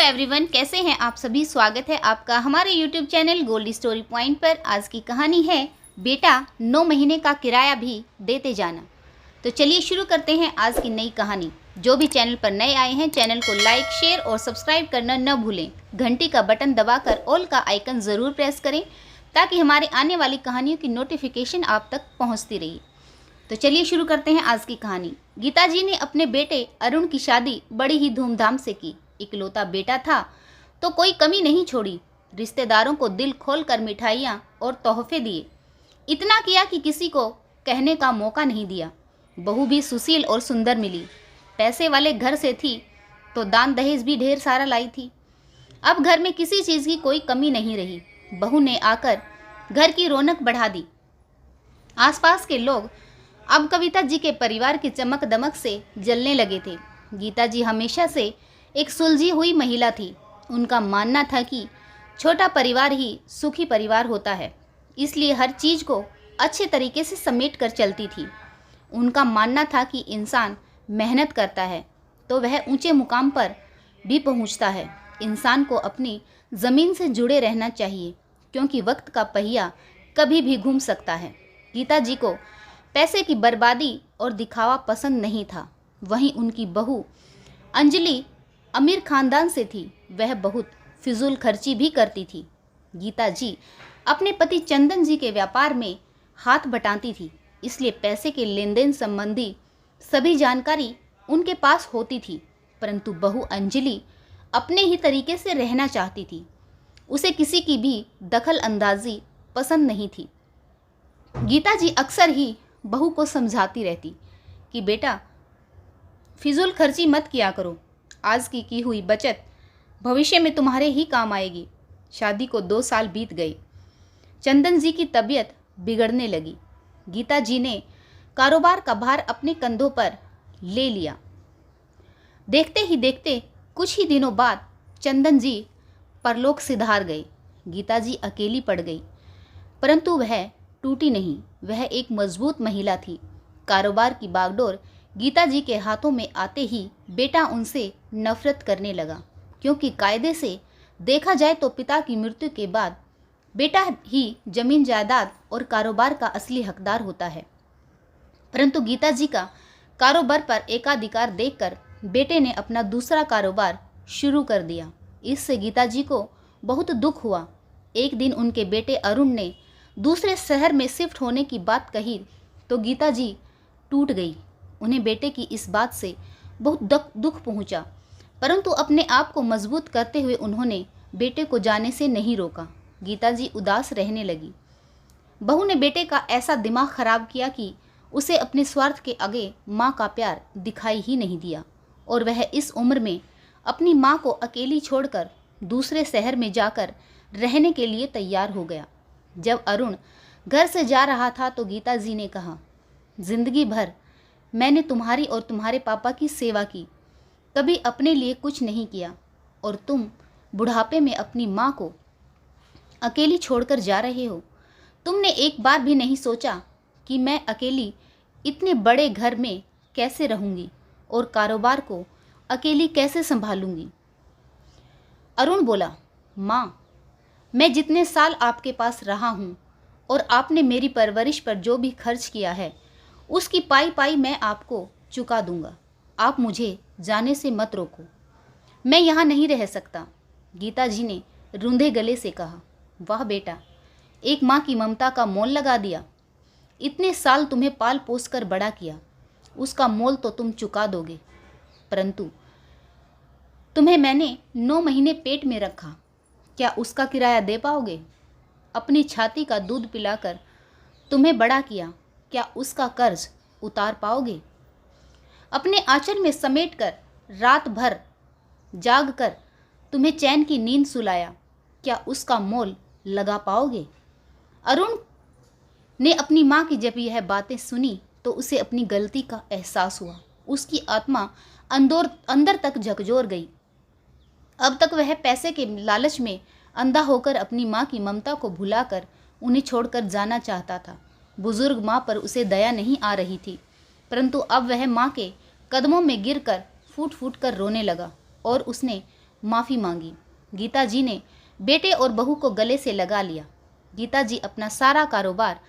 Everyone, कैसे हैं आप सभी। स्वागत है आपका हमारे YouTube channel Goldy Story Point पर। आज की कहानी है बेटा 9 महीने का किराया भी देते जाना। तो चलिए शुरू करते हैं आज की नई कहानी। जो भी चैनल पर नए आए हैं चैनल को लाइक, शेयर और सब्सक्राइब करना न भूलें। घंटी का बटन दबाकर ऑल का आइकन ज़रूर प्रेस करें ताकि हमारे आने वाली कहानियों की नोटिफिकेशन आप तक पहुँचती रही। तो चलिए शुरू करते हैं आज की कहानी। गीता जी ने अपने बेटे अरुण की शादी बड़ी ही धूमधाम से की। इकलौता बेटा था तो कोई कमी नहीं छोड़ी। रिश्तेदारों को दिल खोलकर मिठाइयाँ और तोहफे दिए। इतना किया कि किसी को कहने का मौका नहीं दिया। बहू भी सुशील और सुंदर मिली। पैसे वाले घर से थी तो दान दहेज भी ढेर सारा लाई थी। अब घर में किसी चीज़ की कोई कमी नहीं रही। बहू ने आकर घर की रौनक बढ़ा दी। आसपास के लोग अब कविता जी के परिवार की चमक दमक से जलने लगे थे। गीता जी हमेशा से एक सुलझी हुई महिला थी। उनका मानना था कि छोटा परिवार ही सुखी परिवार होता है, इसलिए हर चीज़ को अच्छे तरीके से समेट कर चलती थी। उनका मानना था कि इंसान मेहनत करता है तो वह ऊंचे मुकाम पर भी पहुंचता है। इंसान को अपनी ज़मीन से जुड़े रहना चाहिए क्योंकि वक्त का पहिया कभी भी घूम सकता है। गीता जी को पैसे की बर्बादी और दिखावा पसंद नहीं था। वहीं उनकी बहू अंजलि अमीर खानदान से थी। वह बहुत फिजूल खर्ची भी करती थी। गीता जी अपने पति चंदन जी के व्यापार में हाथ बटाती थी, इसलिए पैसे के लेन देन संबंधी सभी जानकारी उनके पास होती थी। परंतु बहू अंजलि अपने ही तरीके से रहना चाहती थी। उसे किसी की भी दखल अंदाजी पसंद नहीं थी। गीता जी अक्सर ही बहू को समझाती रहती कि बेटा फिजूल खर्ची मत किया करो। आज की हुई बचत भविष्य में तुम्हारे ही काम आएगी। शादी को 2 साल बीत गए। चंदन जी की तबीयत बिगड़ने लगी। गीता जी ने कारोबार का भार अपने कंधों पर ले लिया। देखते ही देखते कुछ ही दिनों बाद चंदन जी परलोक सिधार गए। गीता जी अकेली पड़ गई, परंतु वह टूटी नहीं। वह एक मजबूत महिला थी। कारोबार की बागडोर गीता जी के हाथों में आते ही बेटा उनसे नफरत करने लगा, क्योंकि कायदे से देखा जाए तो पिता की मृत्यु के बाद बेटा ही जमीन जायदाद और कारोबार का असली हकदार होता है। परंतु गीता जी का कारोबार पर एकाधिकार देखकर बेटे ने अपना दूसरा कारोबार शुरू कर दिया। इससे गीता जी को बहुत दुख हुआ। एक दिन उनके बेटे अरुण ने दूसरे शहर में शिफ्ट होने की बात कही तो गीता जी टूट गई। उन्हें बेटे की इस बात से बहुत दुख पहुंचा, परंतु अपने आप को मजबूत करते हुए उन्होंने बेटे को जाने से नहीं रोका। गीता जी उदास रहने लगी। बहू ने बेटे का ऐसा दिमाग खराब किया कि उसे अपने स्वार्थ के आगे माँ का प्यार दिखाई ही नहीं दिया और वह इस उम्र में अपनी माँ को अकेली छोड़कर दूसरे शहर में जाकर रहने के लिए तैयार हो गया। जब अरुण घर से जा रहा था तो गीता जी ने कहा, जिंदगी भर मैंने तुम्हारी और तुम्हारे पापा की सेवा की, कभी अपने लिए कुछ नहीं किया, और तुम बुढ़ापे में अपनी माँ को अकेली छोड़कर जा रहे हो। तुमने एक बार भी नहीं सोचा कि मैं अकेली इतने बड़े घर में कैसे रहूँगी और कारोबार को अकेली कैसे संभालूंगी। अरुण बोला, माँ, मैं जितने साल आपके पास रहा हूँ और आपने मेरी परवरिश पर जो भी खर्च किया है उसकी पाई पाई मैं आपको चुका दूंगा। आप मुझे जाने से मत रोको, मैं यहाँ नहीं रह सकता। गीता जी ने रूंधे गले से कहा, वाह बेटा, एक माँ की ममता का मोल लगा दिया। इतने साल तुम्हें पाल पोस कर बड़ा किया, उसका मोल तो तुम चुका दोगे, परंतु तुम्हें मैंने 9 महीने पेट में रखा, क्या उसका किराया दे पाओगे? अपनी छाती का दूध पिलाकर तुम्हें बड़ा किया, क्या उसका कर्ज उतार पाओगे? अपने आंचल में समेटकर रात भर जाग कर तुम्हें चैन की नींद सुलाया, क्या उसका मोल लगा पाओगे? अरुण ने अपनी माँ की जब यह बातें सुनी तो उसे अपनी गलती का एहसास हुआ। उसकी आत्मा अंदर तक झकझोर गई। अब तक वह पैसे के लालच में अंधा होकर अपनी माँ की ममता को भुलाकर उन्हें छोड़कर जाना चाहता था। बुजुर्ग माँ पर उसे दया नहीं आ रही थी, परंतु अब वह माँ के कदमों में गिरकर फूट फूट कर रोने लगा और उसने माफ़ी मांगी। गीता जी ने बेटे और बहू को गले से लगा लिया। गीता जी अपना सारा कारोबार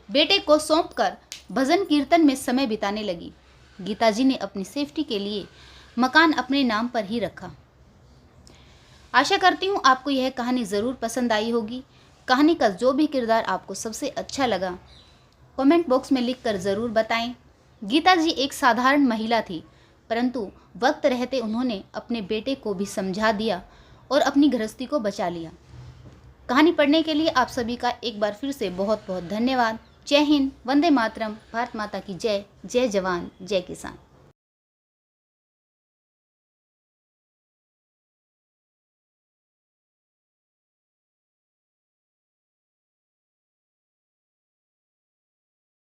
बेटे को सौंपकर भजन कीर्तन में समय बिताने लगी। गीता जी ने अपनी सेफ्टी के लिए मकान अपने नाम पर ही रखा। आशा करती हूँ आपको यह कहानी ज़रूर पसंद आई होगी। कहानी का जो भी किरदार आपको सबसे अच्छा लगा कमेंट बॉक्स में लिखकर ज़रूर बताएं। गीता जी एक साधारण महिला थी, परंतु वक्त रहते उन्होंने अपने बेटे को भी समझा दिया और अपनी गृहस्थी को बचा लिया। कहानी पढ़ने के लिए आप सभी का एक बार फिर से बहुत बहुत धन्यवाद। जय हिंद, वंदे मातरम, भारत माता की जय। जय जवान जय किसान।